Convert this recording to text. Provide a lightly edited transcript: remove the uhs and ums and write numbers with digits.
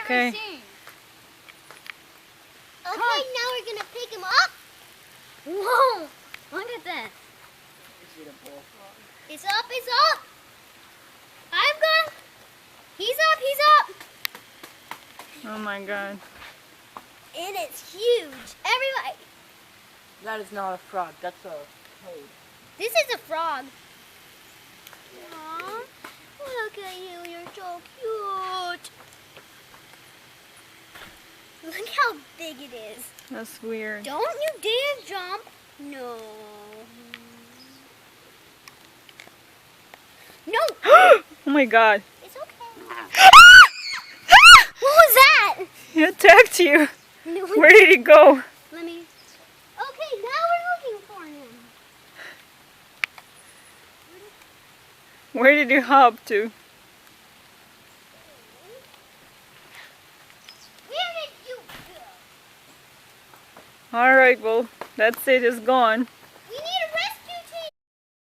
Okay. Okay, now we're gonna pick him up. Whoa! Look at this. Is it a bullfrog? It's up, it's up. I'm gone. He's up, he's up. Oh my god. And it's huge. Everybody. That is not a frog. That's a toad. This is a frog. Aww. Look at you. You're so cute. Look how big it is. That's weird. Don't you dare jump. No. No. Oh my god. It's okay. What was that? He attacked you. No, Where did he go? let me. Okay, now we're looking for him. Where did he hop to? Where did you go? Alright, well, that's it. It's gone.